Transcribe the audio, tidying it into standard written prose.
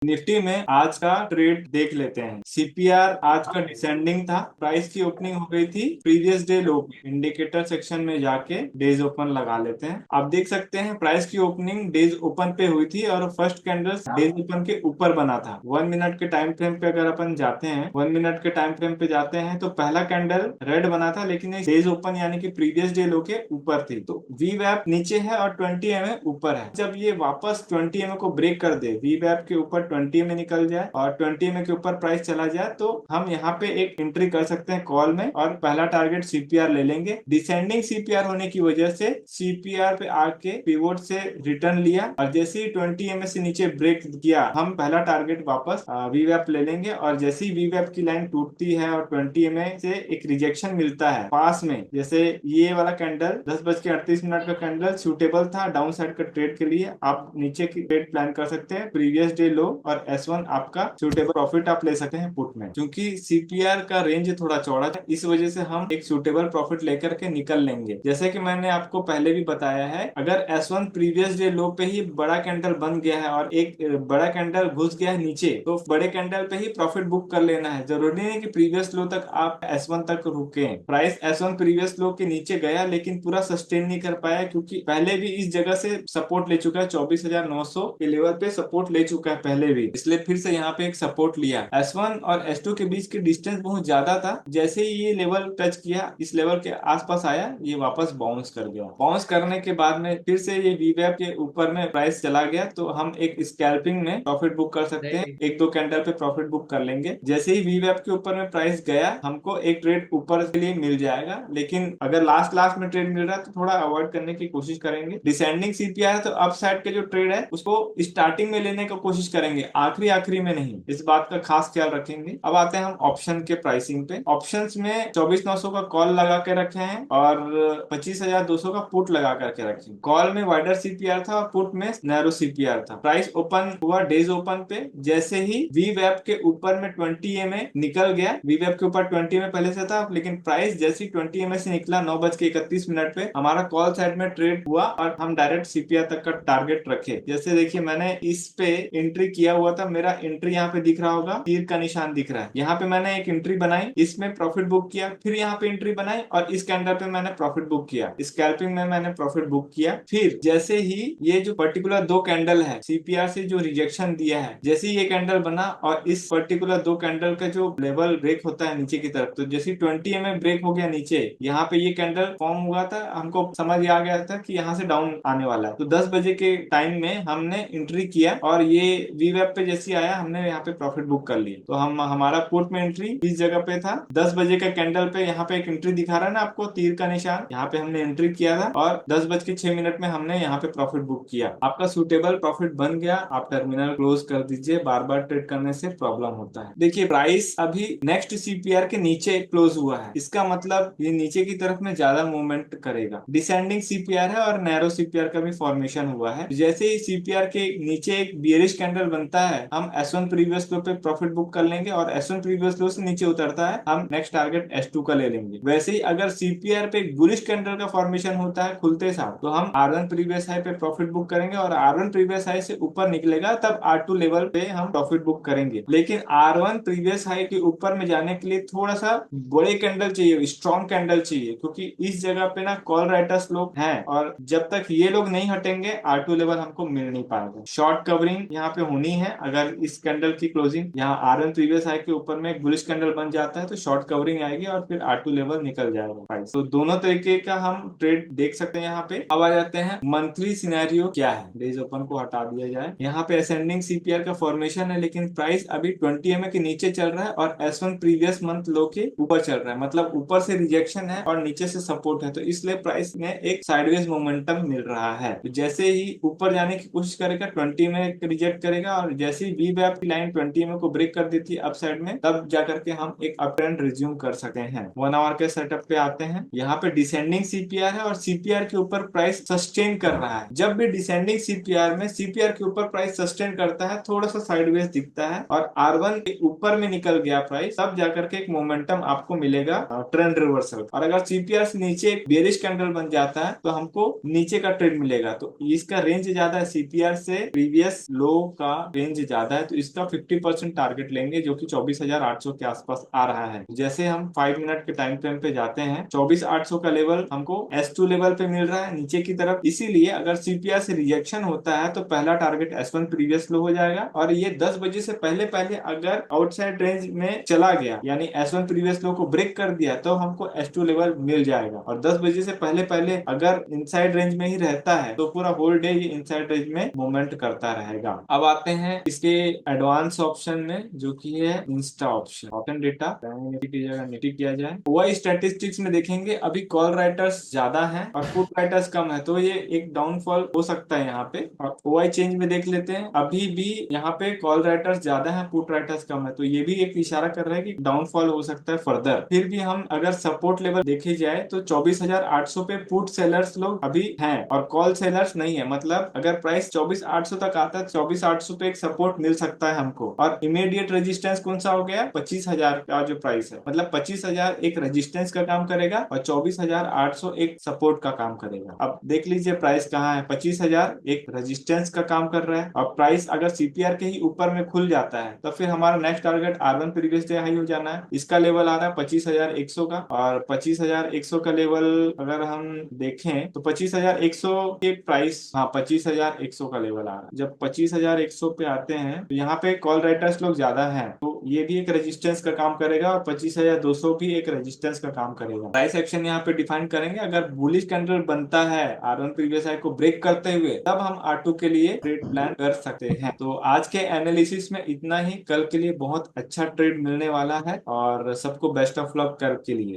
Nifty में आज का ट्रेड देख लेते हैं। सीपीआर आज का डिसेंडिंग था। प्राइस की ओपनिंग हो गई थी प्रीवियस डे लो पे। इंडिकेटर सेक्शन में जाके डेज ओपन लगा लेते हैं। आप देख सकते हैं प्राइस की ओपनिंग डेज ओपन पे हुई थी और फर्स्ट कैंडल डेज ओपन के ऊपर बना था। 1 मिनट के टाइम फ्रेम पे अगर अपन जाते हैं, 1 मिनट के टाइम फ्रेम पे जाते हैं तो पहला कैंडल रेड बना था, लेकिन डेज ओपन यानी कि प्रीवियस डे लो के ऊपर थी। तो वी वैप नीचे है और 20 ऊपर है। जब ये वापस 20 को ब्रेक कर दे, वी वैप के ऊपर 20 में निकल जाए और 20 के ऊपर प्राइस चला जाए, तो हम यहाँ पे एक एंट्री कर सकते हैं कॉल में और पहला टारगेट सीपीआर ले लेंगे। डिसेंडिंग सीपीआर होने की वजह से सीपीआर पे आके पिवोट से रिटर्न लिया और जैसे ही 20 से नीचे ब्रेक किया, हम पहला टारगेट वापस वी वैप ले लेंगे। और जैसे ही वी वैप की लाइन टूटती है और 20 से एक रिजेक्शन मिलता है पास में, जैसे ये वाला कैंडल 10:38 का कैंडल सूटेबल था डाउन साइड का ट्रेड के लिए, आप नीचे की ट्रेड प्लान कर सकते हैं। प्रीवियस डे लो और S1 आपका सूटेबल प्रॉफिट आप ले सकते हैं पुट में। क्योंकि सीपीआर का रेंज थोड़ा चौड़ा है, इस वजह से हम एक सूटेबल प्रॉफिट लेकर के निकल लेंगे। जैसे कि मैंने आपको पहले भी बताया है, अगर S1 प्रीवियस डे लो पे ही बड़ा कैंडल बन गया है और एक बड़ा कैंडल घुस गया है नीचे, तो बड़े कैंडल पे ही प्रॉफिट बुक कर लेना है। जरूरी नहीं कि प्रीवियस लो तक आप S1 तक रुके। प्राइस S1 प्रीवियस लो के नीचे गया लेकिन पूरा सस्टेन नहीं कर पाया, क्योंकि पहले भी इस जगह से सपोर्ट ले चुका है। 24,900 के लेवल पे सपोर्ट ले चुका है पहले भी, इसलिए फिर से यहाँ पे एक सपोर्ट लिया। S1 और S2 के बीच की डिस्टेंस बहुत ज्यादा था। जैसे ही ये लेवल टच किया, इस लेवल के आसपास आया, ये वापस बाउंस कर गया। बाउंस करने के बाद में फिर से ये वीवैप के ऊपर में प्राइस चला गया, तो हम एक स्कैल्पिंग में प्रॉफिट बुक कर सकते हैं। एक दो कैंडल पे प्रॉफिट बुक कर लेंगे। जैसे ही वीवैप के ऊपर में प्राइस गया, हमको एक ट्रेड ऊपर के लिए मिल जाएगा, लेकिन अगर लास्ट लास्ट में ट्रेड मिल रहा है तो थोड़ा अवॉइड करने की कोशिश करेंगे। डिसेंडिंग सीपीआर है तो अप साइड के जो ट्रेड है उसको स्टार्टिंग में लेने की कोशिश करेंगे, आखिरी आखिरी में नहीं। इस बात का खास ख्याल रखेंगे। अब आते हैं हम ऑप्शन के प्राइसिंग पे। ऑप्शंस में 24,900 का कॉल लगा के रखे हैं और 25,200 का पुट लगा करके रखे। कॉल में वाइडर सीपीआर था और पुट में नैरो सीपीआर था। प्राइस ओपन हुआ डेज ओपन पे, जैसे ही वी वेब के ऊपर में 20 निकल गया। वी वेब के ऊपर 20 पहले से था, लेकिन प्राइस जैसे 20 से निकला 9:31 पे, हमारा कॉल साइड में ट्रेड हुआ और हम डायरेक्ट सीपीआर तक का टारगेट रखे। जैसे देखिए मैंने इस पे एंट्री किया हुआ था, मेरा एंट्री यहाँ पे दिख रहा होगा, तीर का निशान दिख रहा है। यहाँ पे मैंने एक एंट्री बनाई, इसमें प्रॉफिट बुक किया, फिर यहाँ पे एंट्री बनाई और इस कैंडल पे मैंने प्रॉफिट बुक किया। स्कैल्पिंग में मैंने प्रॉफिट बुक किया। फिर जैसे ही ये जो पर्टिकुलर दो कैंडल है सीपीआर से जो रिजेक्शन दिया है, जैसे ही ये कैंडल बना और इस पर्टिकुलर दो कैंडल का जो लेवल ब्रेक होता है नीचे की तरफ, तो जैसे 20 ब्रेक हो गया नीचे, यहाँ पे ये कैंडल फॉर्म हुआ था, हमको समझ आ गया था कि यहाँ से डाउन आने वाला है। तो 10 बजे के टाइम में हमने एंट्री किया और ये वी वेब पे जैसे आया, हमने यहाँ पे प्रॉफिट बुक कर लिया। तो हम हमारा पुट में एंट्री इस जगह पे था। 10 बजे का कैंडल पे यहाँ पे एक एंट्री दिखा रहा है ना आपको, तीर का निशान, यहाँ पे हमने एंट्री किया था और 10:06 में हमने यहाँ पे प्रॉफिट बुक किया। आपका सूटेबल प्रॉफिट बन गया, आप टर्मिनल क्लोज कर दीजिए। बार बार ट्रेड करने से प्रॉब्लम होता है। देखिए प्राइस अभी नेक्स्ट सीपीआर के नीचे क्लोज हुआ है, इसका मतलब ये नीचे की तरफ में ज्यादा मूवमेंट करेगा। डिसेंडिंग सीपीआर है और नैरो सीपीआर का भी फॉर्मेशन हुआ है। जैसे ही सीपीआर के नीचे एक बियरिश कैंडल बनता है, हम S1 प्रीवियस लो पे प्रॉफिट बुक कर लेंगे और S1 प्रीवियस लो से नीचे उतरता है, हम नेक्स्ट टारगेट S2 का ले लेंगे। वैसे ही अगर सीपीआर पे बुलिश कैंडल का फॉर्मेशन होता है खुलते साथ, तो हम R1 प्रीवियस हाई पे प्रॉफिट बुक करेंगे और R1 प्रीवियस हाई से ऊपर निकलेगा तब R2 लेवल पे हम प्रॉफिट बुक करेंगे। लेकिन R1 प्रीवियस हाई के ऊपर में जाने के लिए थोड़ा सा बड़े कैंडल चाहिए, स्ट्रॉन्ग कैंडल चाहिए, क्योंकि इस जगह पे ना कॉल राइटर्स लोग हैं और जब तक ये लोग नहीं हटेंगे R2 लेवल हमको मिल नहीं पाएगा। शॉर्ट कवरिंग यहाँ पे होनी है। अगर इस कैंडल की क्लोजिंग यहाँ R1 प्रीवियस हाई के ऊपर में एक बुलिश कैंडल बन जाता है तो शॉर्ट कवरिंग आएगी और फिर R2 लेवल निकल जाएगा प्राइस। तो दोनों तरीके का हम ट्रेड देख सकते हैं। यहाँ पे अब आ जाते हैं मंथली सिनेरियो क्या है। डेज ओपन को हटा दिया जाए, यहाँ पे असेंडिंग सीपीआर का फॉर्मेशन है, लेकिन प्राइस अभी 20 के नीचे चल रहा है और S1 प्रीवियस मंथ लो के ऊपर चल रहा है, मतलब ऊपर से रिजेक्शन है और नीचे से सपोर्ट है, तो इसलिए प्राइस में एक साइडवेज मोमेंटम मिल रहा है। तो जैसे ही ऊपर जाने की कोशिश करेगा 20 में रिजेक्ट करेगा और जैसे ही वी वैप की लाइन 20 को ब्रेक कर देती है अप साइड में, तब जाकर के हम एक अप ट्रेंड रिज्यूम कर सकते हैं। 1 आवर के सेटअप पे आते हैं। यहाँ पे डिसेंडिंग सीपीआर है और सीपीआर के ऊपर प्राइस सस्टेन कर रहा है। जब भी डिसेंडिंग सीपीआर में सीपीआर के ऊपर प्राइस सस्टेन करता है, थोड़ा सा साइडवेज दिखता है और R1 के ऊपर में निकल गया प्राइस, तब जाकर के एक मोमेंटम आपको मिलेगा ट्रेंड रिवर्सल। और अगर सीपीआर से नीचे एक बेरिश कैंडल बन जाता है तो हमको नीचे का ट्रेड मिलेगा। तो इसका रेंज ज्यादा है, सीपीआर से प्रीवियस लो का रेंज ज्यादा है तो इसका 50% टारगेट लेंगे, जो कि 24,800 के आसपास आ रहा है। जैसे हम 5 मिनट के टाइम फ्रेम पे जाते हैं, 24,800 का लेवल हमको S2 लेवल पे मिल रहा है नीचे की तरफ। इसीलिए अगर सीपीआर से रिजेक्शन होता है तो पहला टारगेट S1 प्रीवियस लो हो जाएगा, और ये 10 बजे से पहले पहले अगर आउटसाइड रेंज में चला गया यानी S1 प्रीवियस लो को ब्रेक कर दिया तो हमको S2 लेवल मिल जाएगा। और 10 बजे से पहले पहले अगर इनसाइड रेंज में ही रहता है तो पूरा होल डे ये इनसाइड रेंज में मूवमेंट करता रहेगा। अब आते हैं इसके एडवांस ऑप्शन में, जो कि है इंस्टा ऑप्शन। ऑप्शन डेटा की जगह निफ्टी किया जाए, वही स्टैटिस्टिक्स में देखेंगे अभी कॉल राइटर्स ज्यादा हैं और पुट राइटर्स कम है, तो ये एक डाउनफॉल हो सकता है यहाँ पे। और ओआई चेंज में देख लेते हैं, अभी भी यहाँ पे कॉल राइटर्स ज्यादा है, पुट राइटर्स कम है, तो ये भी एक इशारा कर रहा है कि डाउनफॉल हो सकता है फर्दर। फिर भी हम अगर सपोर्ट लेवल देखे जाए तो 24,800 पे पुट सेलर्स लोग अभी हैं और कॉल सेलर्स नहीं है। मतलब अगर प्राइस 24,800 तक आता है, 24,800 पे एक सपोर्ट मिल सकता है हमको। और इमीडिएट रेजिस्टेंस कौन सा हो गया, 25,000 का जो प्राइस है, मतलब 25,000 एक रेजिस्टेंस का काम करेगा और 24,800 एक सपोर्ट का काम करेगा। अब देख लीजिए प्राइस कहाँ है, 25,000 एक रेजिस्टेंस का काम कर रहा है, और प्राइस अगर सीपीआर के ही ऊपर में खुल जाता है तो फिर हमारा next target R1 previous day high हो जाना है। इसका लेवल आ रहा है 25,100 का, और 25,100 का लेवल अगर हम देखें तो 25,100 के प्राइस, हाँ 25,100 का लेवल आ रहा है। जब 25,100 पे आते हैं तो यहाँ पे कॉल राइटर्स लोग ज्यादा हैं, तो ये भी एक रेजिस्टेंस का काम करेगा, और 25,200 भी एक रेजिस्टेंस का काम करेगा। प्राइस एक्शन यहाँ पे डिफाइन करेंगे, अगर बुलिश कैंडल बनता है R1 प्रीवियस हाई को ब्रेक करते हुए, तब हम R2 के लिए ट्रेड प्लान कर सकते हैं। तो आज के एनालिसिस में इतना ही। कल के लिए बहुत अच्छा ट्रेड मिलने वाला है, और सबको बेस्ट ऑफ लक कल के लिए।